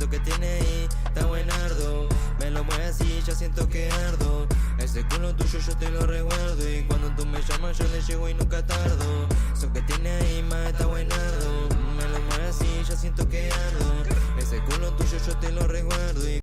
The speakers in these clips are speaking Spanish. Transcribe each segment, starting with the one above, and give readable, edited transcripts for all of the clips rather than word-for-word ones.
Eso que tiene ahí, está buenardo. Me lo mueve así, ya siento que ardo. Ese culo tuyo yo te lo recuerdo. Y cuando tú me llamas yo le llego y nunca tardo. Eso que tiene ahí, más está buenardo. Me lo mueve así, ya siento que ardo. Ese culo tuyo yo te lo recuerdo. Y...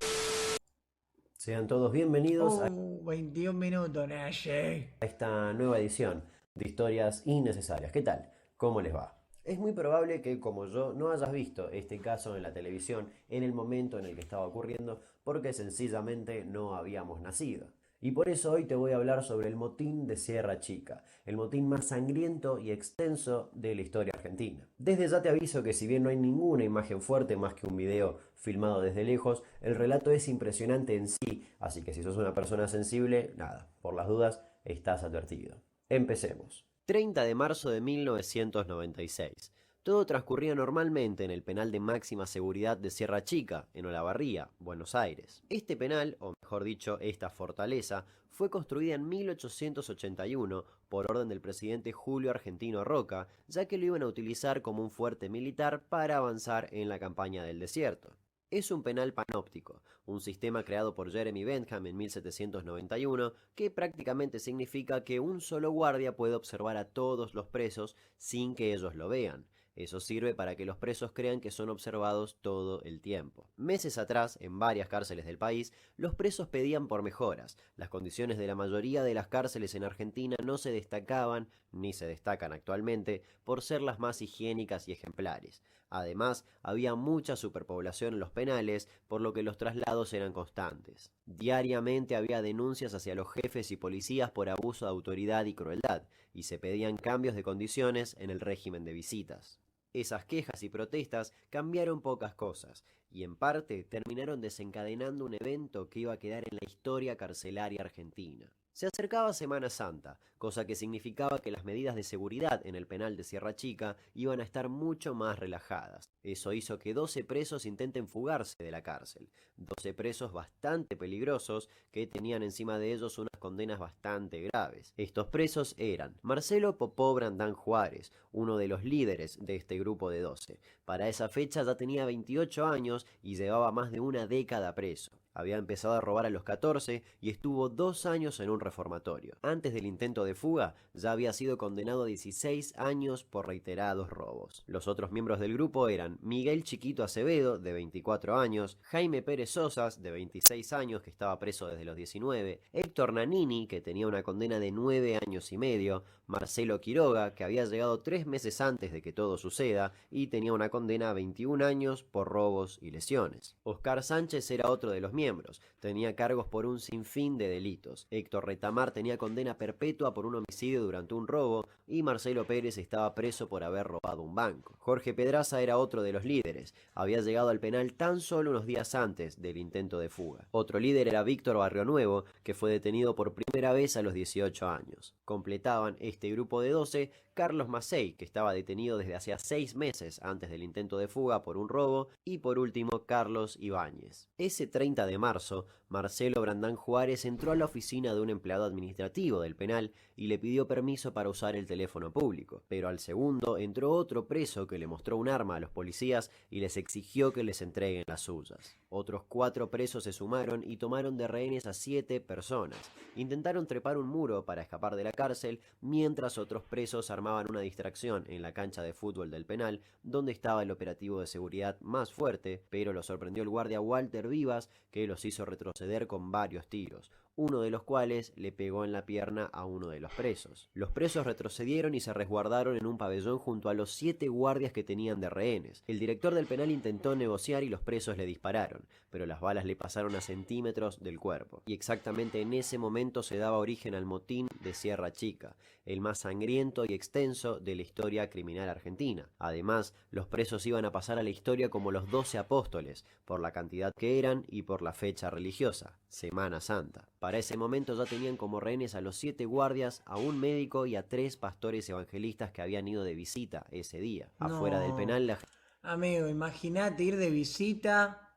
Sean todos bienvenidos a 21 minutos, Naye. esta nueva edición de Historias Innecesarias. ¿Qué tal? ¿Cómo les va? Es muy probable que, como yo, no hayas visto este caso en la televisión en el momento en el que estaba ocurriendo, porque sencillamente no habíamos nacido. Y por eso hoy te voy a hablar sobre el motín de Sierra Chica, el motín más sangriento y extenso de la historia argentina. Desde ya te aviso que si bien no hay ninguna imagen fuerte más que un video filmado desde lejos, el relato es impresionante en sí, así que si sos una persona sensible, nada, por las dudas, estás advertido. Empecemos. 30 de marzo de 1996. Todo transcurría normalmente en el penal de máxima seguridad de Sierra Chica, en Olavarría, Buenos Aires. Este penal, o mejor dicho, esta fortaleza, fue construida en 1881 por orden del presidente Julio Argentino Roca, ya que lo iban a utilizar como un fuerte militar para avanzar en la campaña del desierto. Es un penal panóptico, un sistema creado por Jeremy Bentham en 1791 que prácticamente significa que un solo guardia puede observar a todos los presos sin que ellos lo vean. Eso sirve para que los presos crean que son observados todo el tiempo. Meses atrás, en varias cárceles del país, los presos pedían por mejoras. Las condiciones de la mayoría de las cárceles en Argentina no se destacaban, ni se destacan actualmente, por ser las más higiénicas y ejemplares. Además, había mucha superpoblación en los penales, por lo que los traslados eran constantes. Diariamente había denuncias hacia los jefes y policías por abuso de autoridad y crueldad, y se pedían cambios de condiciones en el régimen de visitas. Esas quejas y protestas cambiaron pocas cosas, y en parte terminaron desencadenando un evento que iba a quedar en la historia carcelaria argentina. Se acercaba Semana Santa, cosa que significaba que las medidas de seguridad en el penal de Sierra Chica iban a estar mucho más relajadas. Eso hizo que 12 presos intenten fugarse de la cárcel, 12 presos bastante peligrosos que tenían encima de ellos unas condenas bastante graves. Estos presos eran Marcelo Popó Brandán Juárez, uno de los líderes de este grupo de 12. Para esa fecha ya tenía 28 años y llevaba más de una década preso. Había empezado a robar a los 14 y estuvo 2 años en un reformatorio. Antes del intento de fuga, ya había sido condenado a 16 años por reiterados robos. Los otros miembros del grupo eran Miguel Chiquito Acevedo, de 24 años, Jaime Pérez Sosas, de 26 años, que estaba preso desde los 19, Héctor Nanini, que tenía una condena de 9 años y medio, Marcelo Quiroga, que había llegado 3 meses antes de que todo suceda y tenía una condena a 21 años por robos y lesiones. Oscar Sánchez era otro de los miembros, tenía cargos por un sinfín de delitos. Héctor Retamar tenía condena perpetua por un homicidio durante un robo y Marcelo Pérez estaba preso por haber robado un banco. Jorge Pedraza era otro de los líderes, había llegado al penal tan solo unos días antes del intento de fuga. Otro líder era Víctor Barrionuevo, que fue detenido por primera vez a los 18 años. Completaban este grupo de 12 Carlos Macei, que estaba detenido desde hacía 6 meses antes del intento de fuga por un robo, y por último Carlos Ibáñez. Ese 30 de marzo, Marcelo Brandán Juárez entró a la oficina de un empleado administrativo del penal y le pidió permiso para usar el teléfono público, pero al segundo entró otro preso que le mostró un arma a los policías y les exigió que les entreguen las suyas. Otros 4 presos se sumaron y tomaron de rehenes a 7 personas. Intentaron trepar un muro para escapar de la cárcel, mientras otros presos armaban una distracción en la cancha de fútbol del penal, donde estaba el operativo de seguridad más fuerte, pero lo sorprendió el guardia Walter Vivas, que los hizo retroceder con varios tiros, uno de los cuales le pegó en la pierna a uno de los presos. Los presos retrocedieron y se resguardaron en un pabellón junto a los 7 guardias que tenían de rehenes. El director del penal intentó negociar y los presos le dispararon, pero las balas le pasaron a centímetros del cuerpo. Y exactamente en ese momento se daba origen al motín de Sierra Chica, el más sangriento y extenso de la historia criminal argentina. Además, los presos iban a pasar a la historia como los 12 apóstoles, por la cantidad que eran y por la fecha religiosa, Semana Santa. Para ese momento ya tenían como rehenes a los 7 guardias, a un médico y a 3 pastores evangelistas que habían ido de visita ese día. No. Afuera del penal Amigo, imagínate ir de visita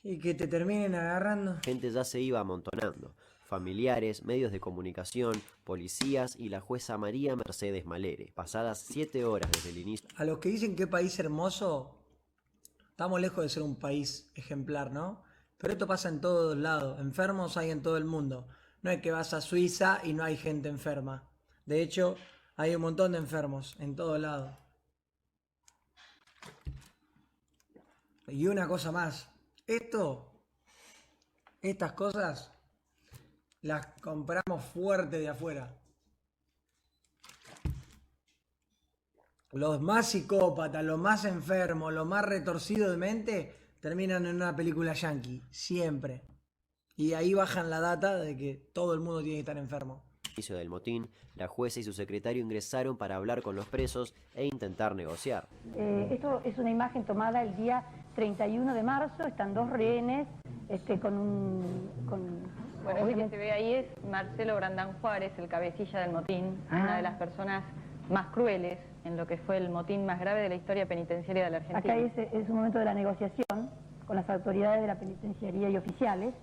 y que te terminen agarrando. gente ya se iba amontonando. Familiares, medios de comunicación, policías y la jueza María Mercedes Malere. Pasadas 7 horas desde el inicio. A los que dicen qué país hermoso, Estamos lejos de ser un país ejemplar, ¿no? Pero esto pasa en todos lados. Enfermos hay en todo el mundo. No es que vas a Suiza y no hay gente enferma. De hecho, hay un montón de enfermos en todos lados. Y una cosa más. Estas cosas las compramos fuerte de afuera. Los más psicópatas, los más enfermos, los más retorcidos de mente terminan en una película yankee, siempre. Y ahí bajan la data de que todo el mundo tiene que estar enfermo. Inicio del motín, la jueza y su secretario ingresaron para hablar con los presos e intentar negociar. Esto es una imagen tomada el día 31 de marzo, están dos rehenes Bueno, el que se ve ahí es Marcelo Brandán Juárez, el cabecilla del motín, una de las personas más crueles en lo que fue el motín más grave de la historia penitenciaria de la Argentina. Acá es un momento de la negociación con las autoridades de la penitenciaría y oficiales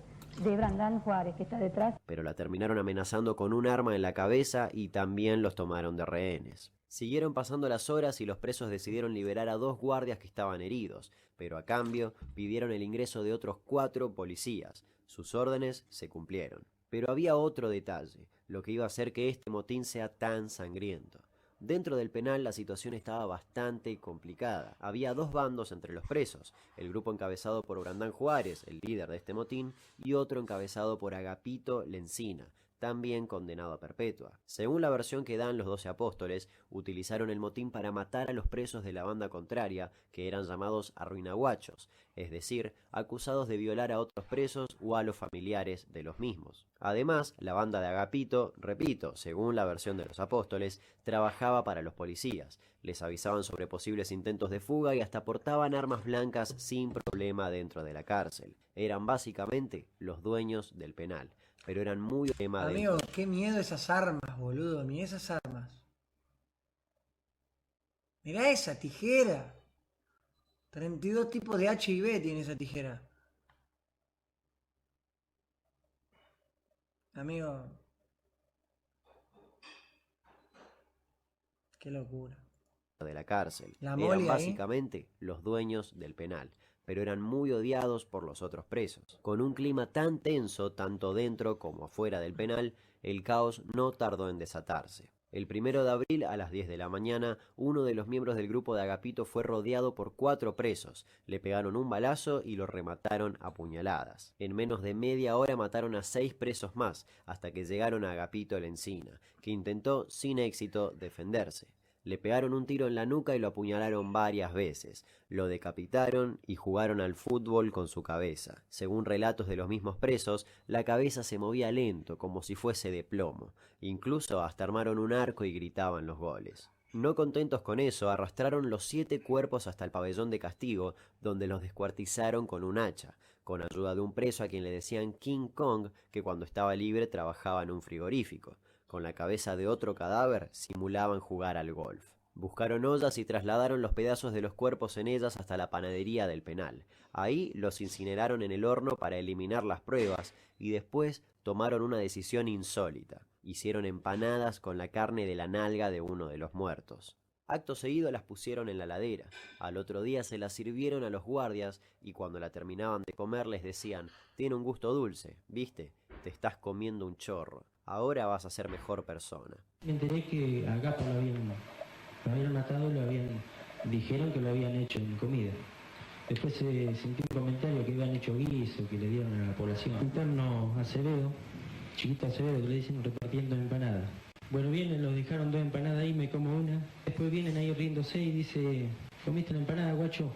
de Brandán Juárez, que está detrás. Pero la terminaron amenazando con un arma en la cabeza y también los tomaron de rehenes. Siguieron pasando las horas y los presos decidieron liberar a 2 guardias que estaban heridos, pero a cambio pidieron el ingreso de otros 4 policías. Sus órdenes se cumplieron. Pero había otro detalle, lo que iba a hacer que este motín sea tan sangriento. Dentro del penal la situación estaba bastante complicada. Había 2 bandos entre los presos, el grupo encabezado por Brandán Juárez, el líder de este motín, y otro encabezado por Agapito Lencina, también condenado a perpetua. Según la versión que dan los 12 apóstoles, utilizaron el motín para matar a los presos de la banda contraria, que eran llamados arruinaguachos, es decir, acusados de violar a otros presos o a los familiares de los mismos. Además, la banda de Agapito, repito, según la versión de los apóstoles, trabajaba para los policías, les avisaban sobre posibles intentos de fuga y hasta portaban armas blancas sin problema dentro de la cárcel. Eran básicamente los dueños del penal. Pero eran muy Amigo, qué miedo esas armas, boludo. Mirá esas armas. Mirá esa tijera. 32 tipos de HIV tiene esa tijera. Amigo. Qué locura. De la cárcel. Eran básicamente los dueños del penal, pero eran muy odiados por los otros presos. Con un clima tan tenso, tanto dentro como afuera del penal, el caos no tardó en desatarse. El 1 de abril, a las 10 de la mañana, uno de los miembros del grupo de Agapito fue rodeado por 4 presos. Le pegaron un balazo y lo remataron a puñaladas. En menos de media hora mataron a 6 presos más, hasta que llegaron a Agapito Lencina, que intentó sin éxito defenderse. Le pegaron un tiro en la nuca y lo apuñalaron varias veces. Lo decapitaron y jugaron al fútbol con su cabeza. Según relatos de los mismos presos, la cabeza se movía lento, como si fuese de plomo. Incluso hasta armaron un arco y gritaban los goles. No contentos con eso, arrastraron los 7 cuerpos hasta el pabellón de castigo, donde los descuartizaron con un hacha, con ayuda de un preso a quien le decían King Kong, que cuando estaba libre trabajaba en un frigorífico. Con la cabeza de otro cadáver simulaban jugar al golf. Buscaron ollas y trasladaron los pedazos de los cuerpos en ellas hasta la panadería del penal. Ahí los incineraron en el horno para eliminar las pruebas y después tomaron una decisión insólita. Hicieron empanadas con la carne de la nalga de uno de los muertos. Acto seguido las pusieron en la ladera. Al otro día se las sirvieron a los guardias y cuando la terminaban de comer les decían: tiene un gusto dulce, ¿viste? Te estás comiendo un chorro. Ahora vas a ser mejor persona. Me enteré que a Gato lo habían matado, dijeron que lo habían hecho en comida. Después sentí un comentario que habían hecho guiso, que le dieron a la población. Interno Acevedo, chiquito Acevedo, que le dicen repartiendo empanadas. Bueno, vienen, los dejaron 2 empanadas ahí, me como una. Después vienen ahí riéndose y dice: ¿comiste la empanada, guacho?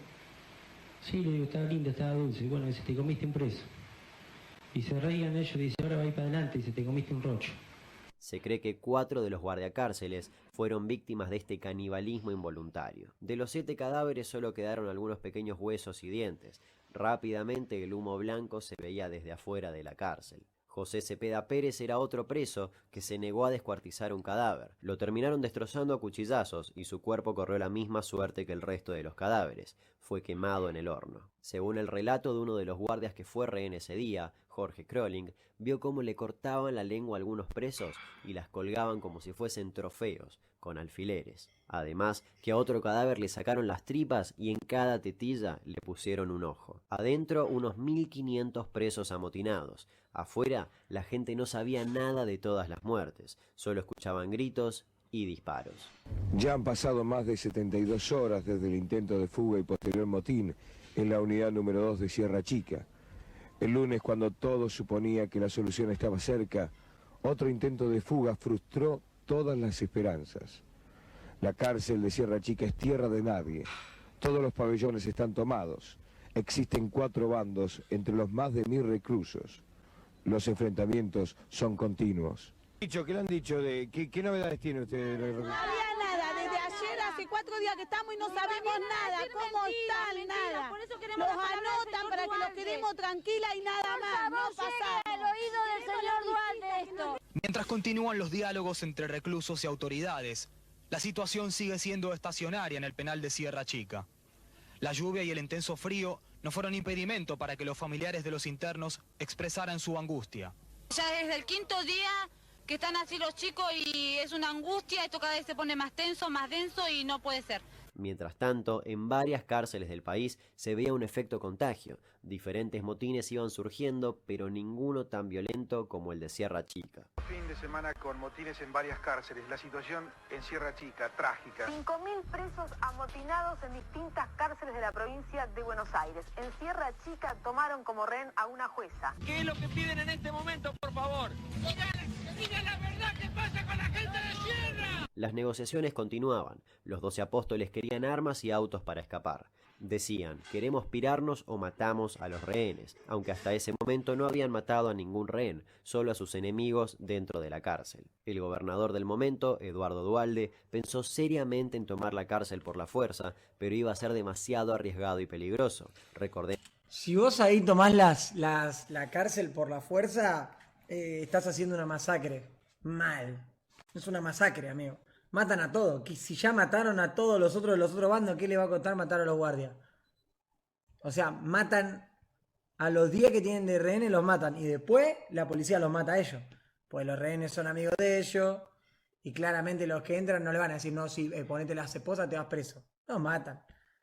Sí, le digo, estaba linda, estaba dulce. Bueno, dice: te comiste un preso. Y se reían ellos, dice: ahora va a ir para adelante, dice: te comiste un rocho. Se cree que 4 de los guardiacárceles fueron víctimas de este canibalismo involuntario. De los 7 cadáveres solo quedaron algunos pequeños huesos y dientes. Rápidamente el humo blanco se veía desde afuera de la cárcel. José Cepeda Pérez era otro preso que se negó a descuartizar un cadáver. Lo terminaron destrozando a cuchillazos y su cuerpo corrió la misma suerte que el resto de los cadáveres. Fue quemado en el horno. Según el relato de uno de los guardias que fue rehén ese día, Jorge Kroling, vio cómo le cortaban la lengua a algunos presos y las colgaban como si fuesen trofeos, con alfileres. Además, que a otro cadáver le sacaron las tripas y en cada tetilla le pusieron un ojo. Adentro, unos 1500 presos amotinados. Afuera, la gente no sabía nada de todas las muertes, solo escuchaban gritos y disparos. Ya han pasado más de 72 horas desde el intento de fuga y posterior motín en la unidad número 2 de Sierra Chica. El lunes, cuando todo suponía que la solución estaba cerca, otro intento de fuga frustró todas las esperanzas. La cárcel de Sierra Chica es tierra de nadie. Todos los pabellones están tomados. Existen 4 bandos entre los más de 1000 reclusos. Los enfrentamientos son continuos. ¿Qué le han dicho? ¿Qué novedades tiene usted? No había nada, desde ayer hace 4 días que estamos y no sabemos nada, cómo están, nada. Los anotan para que los quedemos tranquilas y nada más, no pasa. El oído del señor Duarte esto. Mientras continúan los diálogos entre reclusos y autoridades, la situación sigue siendo estacionaria en el penal de Sierra Chica. La lluvia y el intenso frío no fueron impedimento para que los familiares de los internos expresaran su angustia. Ya desde el 5.º día que están así los chicos y es una angustia, esto cada vez se pone más tenso, más denso y no puede ser. Mientras tanto, en varias cárceles del país se veía un efecto contagio. Diferentes motines iban surgiendo, pero ninguno tan violento como el de Sierra Chica. Fin de semana con motines en varias cárceles. La situación en Sierra Chica, trágica. 5.000 presos amotinados en distintas cárceles de la provincia de Buenos Aires. En Sierra Chica tomaron como rehén a una jueza. ¿Qué es lo que piden en este momento, por favor? ¡Digan la verdad que pasa con la gente de Sierra! Las negociaciones continuaban. Los 12 apóstoles querían armas y autos para escapar. Decían, queremos pirarnos o matamos a los rehenes, aunque hasta ese momento no habían matado a ningún rehén, solo a sus enemigos dentro de la cárcel. El gobernador del momento, Eduardo Duhalde, pensó seriamente en tomar la cárcel por la fuerza, pero iba a ser demasiado arriesgado y peligroso. Recordemos. Si vos ahí tomás la cárcel por la fuerza, estás haciendo una masacre. Mal. Es una masacre, amigo. Matan a todos. Si ya mataron a todos los otros bandos, ¿qué le va a costar matar a los guardias? O sea, matan a los 10 que tienen de rehenes, los matan. Y después la policía los mata a ellos. Pues los rehenes son amigos de ellos. Y claramente los que entran no le van a decir, no, si ponete las esposas te vas preso. Los matan.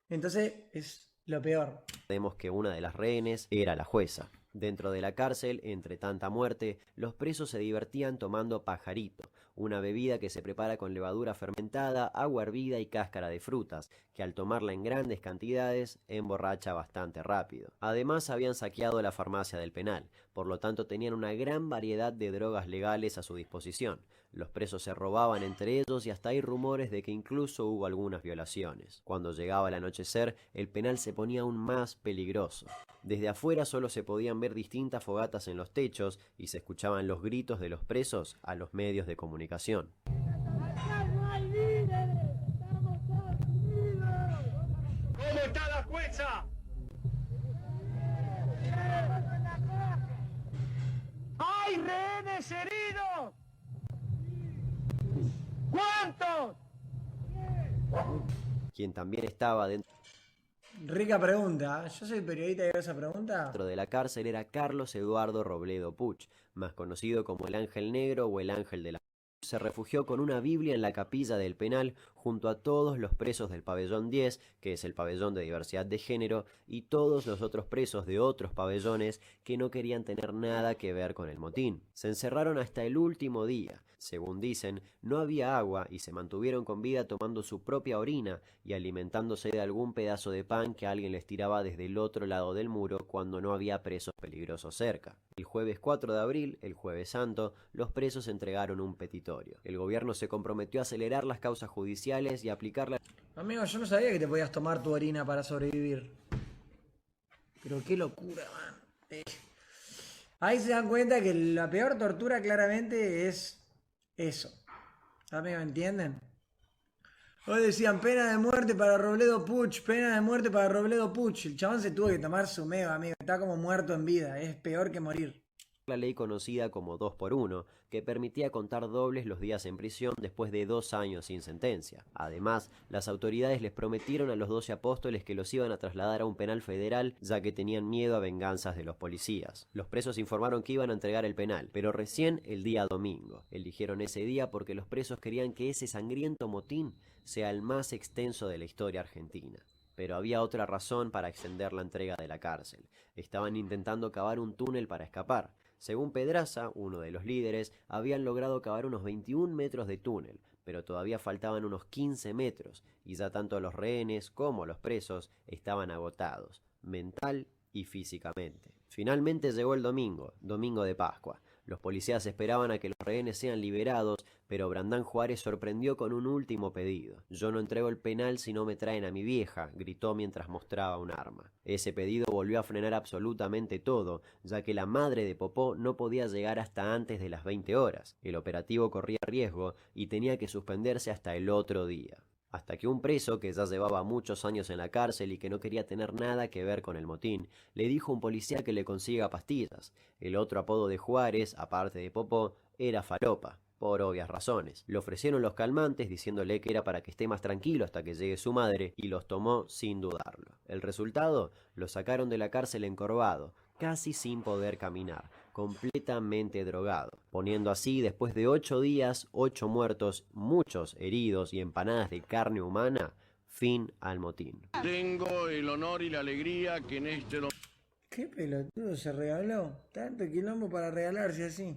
Entonces es lo peor. Vemos que una de las rehenes era la jueza. Dentro de la cárcel, entre tanta muerte, los presos se divertían tomando pajarito, una bebida que se prepara con levadura fermentada, agua hervida y cáscara de frutas, que al tomarla en grandes cantidades emborracha bastante rápido. Además habían saqueado la farmacia del penal, por lo tanto tenían una gran variedad de drogas legales a su disposición. Los presos se robaban entre ellos y hasta hay rumores de que incluso hubo algunas violaciones. Cuando llegaba el anochecer, el penal se ponía aún más peligroso. Desde afuera solo se podían ver distintas fogatas en los techos y se escuchaban los gritos de los presos a los medios de comunicación. ¿Cómo está la jueza? ¡Hay rehenes heridos! ¿Cuántos? Quien también estaba dentro Rica pregunta. Yo soy periodista y hago esa pregunta. Dentro de la cárcel era Carlos Eduardo Robledo Puch, más conocido como el Ángel Negro o el Ángel de la... Se refugió con una Biblia en la capilla del penal junto a todos los presos del pabellón 10, que es el pabellón de diversidad de género, y todos los otros presos de otros pabellones que no querían tener nada que ver con el motín. Se encerraron hasta el último día. Según dicen, no había agua y se mantuvieron con vida tomando su propia orina y alimentándose de algún pedazo de pan que alguien les tiraba desde el otro lado del muro cuando no había presos peligrosos cerca. El jueves 4 de abril, el Jueves Santo, los presos entregaron un petitorio. El gobierno se comprometió a acelerar las causas judiciales y aplicar la... Amigo, yo no sabía que te podías tomar tu orina para sobrevivir. Pero qué locura, man. Ahí se dan cuenta que la peor tortura claramente es eso. ¿Amigo, entienden? Hoy decían pena de muerte para Robledo Puch, pena de muerte para Robledo Puch. El chabón se tuvo que tomar su meo, amigo. Está como muerto en vida. Es peor que morir. la ley conocida como 2x1, que permitía contar dobles los días en prisión después de 2 años sin sentencia. Además, las autoridades les prometieron a los 12 apóstoles que los iban a trasladar a un penal federal, ya que tenían miedo a venganzas de los policías. Los presos informaron que iban a entregar el penal, pero recién el día domingo. Eligieron ese día porque los presos querían que ese sangriento motín sea el más extenso de la historia argentina. Pero había otra razón para extender la entrega de la cárcel. Estaban intentando cavar un túnel para escapar. Según Pedraza, uno de los líderes, habían logrado cavar unos 21 metros de túnel, pero todavía faltaban unos 15 metros, y ya tanto los rehenes como los presos estaban agotados, mental y físicamente. Finalmente llegó el domingo de Pascua. Los policías esperaban a que los rehenes sean liberados, pero Brandán Juárez sorprendió con un último pedido. «Yo no entrego el penal si no me traen a mi vieja», gritó mientras mostraba un arma. Ese pedido volvió a frenar absolutamente todo, ya que la madre de Popó no podía llegar hasta antes de las 20 horas. El operativo corría riesgo y tenía que suspenderse hasta el otro día. Hasta que un preso, que ya llevaba muchos años en la cárcel y que no quería tener nada que ver con el motín, le dijo a un policía que le consiga pastillas. El otro apodo de Juárez, aparte de Popó, era Falopa, por obvias razones. Le ofrecieron los calmantes diciéndole que era para que esté más tranquilo hasta que llegue su madre, y los tomó sin dudarlo. El resultado, lo sacaron de la cárcel encorvado, casi sin poder caminar, completamente drogado, poniendo así, después de 8 días, 8 muertos, muchos heridos y empanadas de carne humana, fin al motín. Tengo el honor y la alegría que en este... ¿Qué pelotudo se regaló? Tanto quilombo para regalarse así.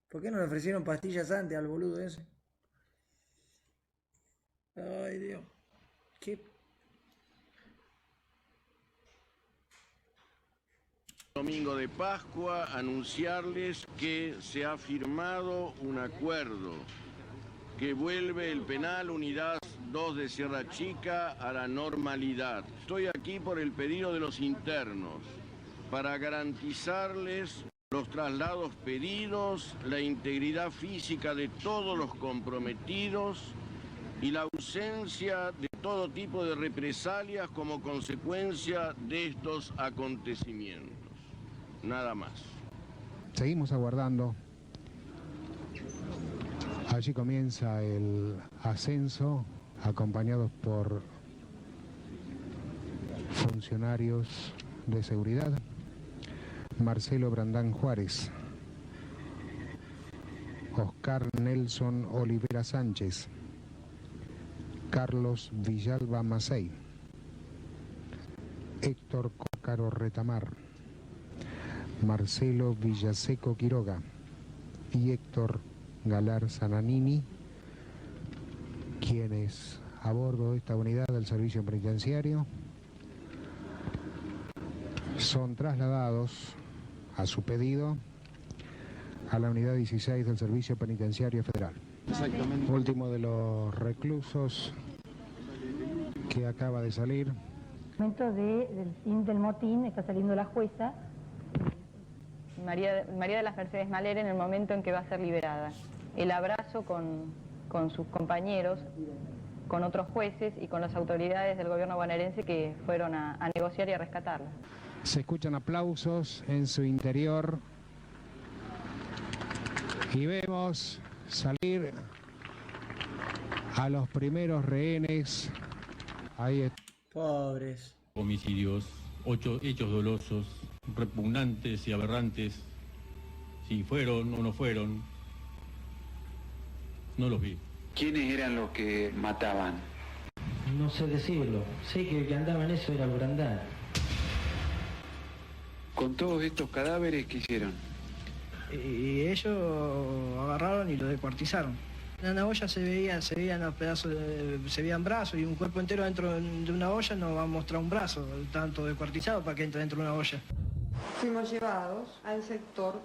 ¿Por qué no le ofrecieron pastillas antes al boludo ese? Ay, Dios. ¿Qué? Domingo de Pascua, anunciarles que se ha firmado un acuerdo que vuelve el penal Unidad 2 de Sierra Chica a la normalidad. Estoy aquí por el pedido de los internos para garantizarles los traslados pedidos, la integridad física de todos los comprometidos y la ausencia de todo tipo de represalias como consecuencia de estos acontecimientos. Nada más. Seguimos aguardando. Allí comienza el ascenso, acompañados por funcionarios de seguridad. Marcelo Brandán Juárez, Oscar Nelson Olivera Sánchez, Carlos Villalba Macei, Héctor Cócaro Retamar, Marcelo Villaseco Quiroga y Héctor Galar Zananini, quienes a bordo de esta unidad del servicio penitenciario son trasladados a su pedido a la unidad 16 del Servicio Penitenciario Federal. Exactamente. Último de los reclusos que acaba de salir. En el momento del fin del motín está saliendo la jueza. María de las Mercedes Malera en el momento en que va a ser liberada. El abrazo con sus compañeros, con otros jueces y con las autoridades del gobierno bonaerense que fueron a negociar y a rescatarla. Se escuchan aplausos en su interior y vemos salir a los primeros rehenes. Ahí está. Pobres. Homicidios, 8 hechos dolosos, repugnantes y aberrantes. Si fueron o no fueron, no los vi. ¿Quiénes eran los que mataban? No sé decirlo. Sé que el que andaba en eso era el Brandán. Con todos estos cadáveres, ¿qué hicieron? Y ellos agarraron y lo descuartizaron. En una olla se veían los pedazos, se veían brazos y un cuerpo entero dentro de una olla no va a mostrar un brazo, tanto descuartizado para que entre dentro de una olla. Fuimos llevados al sector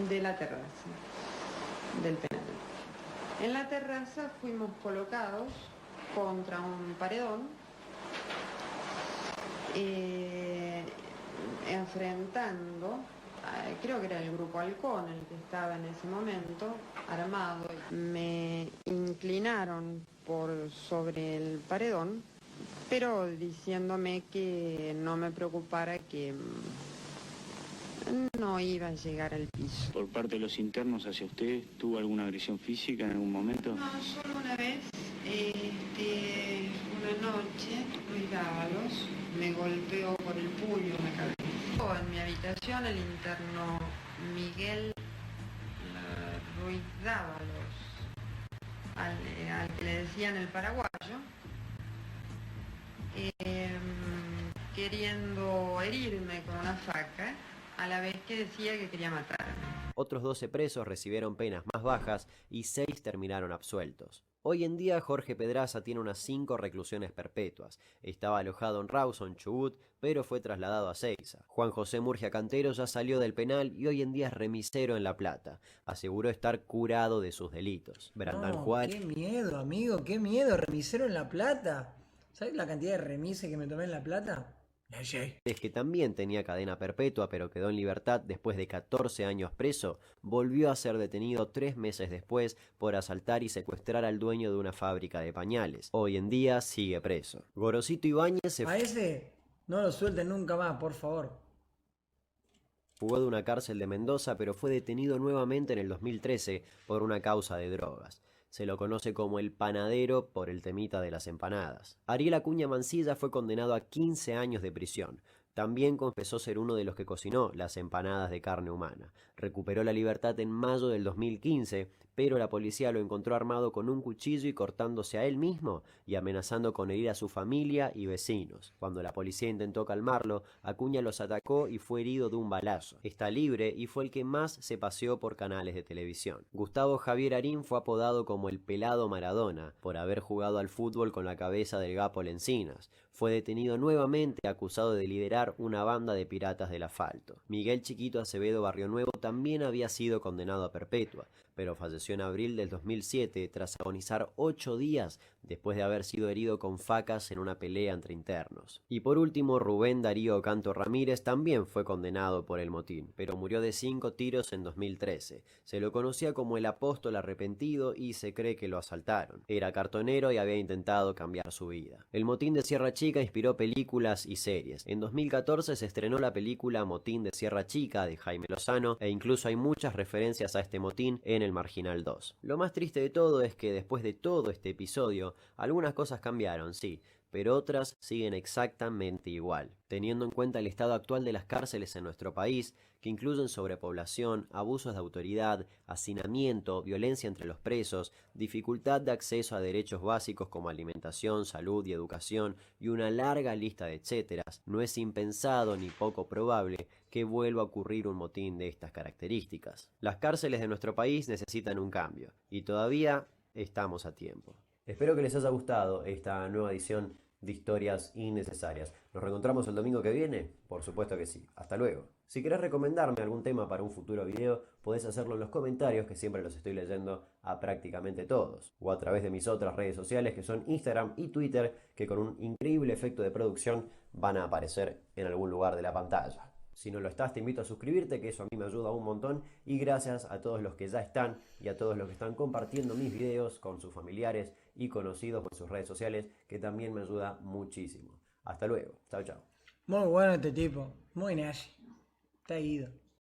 de la terraza del penal. En la terraza fuimos colocados contra un paredón, enfrentando, creo que era el grupo Halcón el que estaba en ese momento, armado. Me inclinaron por sobre el paredón, pero diciéndome que no me preocupara, que no iba a llegar al piso. ¿Por parte de los internos hacia usted tuvo alguna agresión física en algún momento? No, solo una vez, una noche, Luis Dávalos me golpeó por el puño en la cabeza. En mi habitación el interno Miguel Ruiz Dávalos, al que le decían el paraguayo, queriendo herirme con una faca, a la vez que decía que quería matarme. Otros 12 presos recibieron penas más bajas y 6 terminaron absueltos. Hoy en día Jorge Pedraza tiene unas 5 reclusiones perpetuas. Estaba alojado en Rawson, Chubut, pero fue trasladado a Seiza. Juan José Murgia Cantero ya salió del penal y hoy en día es remisero en La Plata. Aseguró estar curado de sus delitos. Brandán Juárez... Qué miedo, amigo, qué miedo, remisero en La Plata. ¿Sabes la cantidad de remises que me tomé en La Plata? Es que también tenía cadena perpetua pero quedó en libertad después de 14 años preso, volvió a ser detenido 3 meses después por asaltar y secuestrar al dueño de una fábrica de pañales. Hoy en día sigue preso. Gorosito Ibáñez se A ese no lo suelten nunca más, por favor. fugó de una cárcel de Mendoza pero fue detenido nuevamente en el 2013 por una causa de drogas. Se lo conoce como el panadero por el temita de las empanadas. Ariel Acuña Mancilla fue condenado a 15 años de prisión. También confesó ser uno de los que cocinó las empanadas de carne humana. Recuperó la libertad en mayo del 2015, pero la policía lo encontró armado con un cuchillo y cortándose a él mismo y amenazando con herir a su familia y vecinos. Cuando la policía intentó calmarlo, Acuña los atacó y fue herido de un balazo. Está libre y fue el que más se paseó por canales de televisión. Gustavo Javier Arín fue apodado como el Pelado Maradona por haber jugado al fútbol con la cabeza del Gapo Lencinas. Fue detenido nuevamente acusado de liderar una banda de piratas del asfalto. Miguel Chiquito Acevedo Barrio Nuevo también había sido condenado a perpetua, pero falleció en abril del 2007 tras agonizar 8 días después de haber sido herido con facas en una pelea entre internos. Y por último, Rubén Darío Canto Ramírez también fue condenado por el motín, pero murió de 5 tiros en 2013. Se lo conocía como el apóstol arrepentido y se cree que lo asaltaron. Era cartonero y había intentado cambiar su vida. El motín de Sierra Chica inspiró películas y series. En 2014 se estrenó la película Motín de Sierra Chica de Jaime Lozano e incluso hay muchas referencias a este motín en El Marginal 2. Lo más triste de todo es que después de todo este episodio, algunas cosas cambiaron, sí, pero otras siguen exactamente igual. Teniendo en cuenta el estado actual de las cárceles en nuestro país, que incluyen sobrepoblación, abusos de autoridad, hacinamiento, violencia entre los presos, dificultad de acceso a derechos básicos como alimentación, salud y educación, y una larga lista de etcéteras, no es impensado ni poco probable que vuelva a ocurrir un motín de estas características. Las cárceles de nuestro país necesitan un cambio, y todavía estamos a tiempo. Espero que les haya gustado esta nueva edición de Historias Innecesarias. ¿Nos reencontramos el domingo que viene? Por supuesto que sí. Hasta luego. Si querés recomendarme algún tema para un futuro video, podés hacerlo en los comentarios, que siempre los estoy leyendo a prácticamente todos. O a través de mis otras redes sociales, que son Instagram y Twitter, que con un increíble efecto de producción van a aparecer en algún lugar de la pantalla. Si no lo estás, te invito a suscribirte, que eso a mí me ayuda un montón. Y gracias a todos los que ya están y a todos los que están compartiendo mis videos con sus familiares y conocidos por sus redes sociales, que también me ayuda muchísimo. Hasta luego. Chao, chao. Muy bueno este tipo. Muy nazi. Está ido.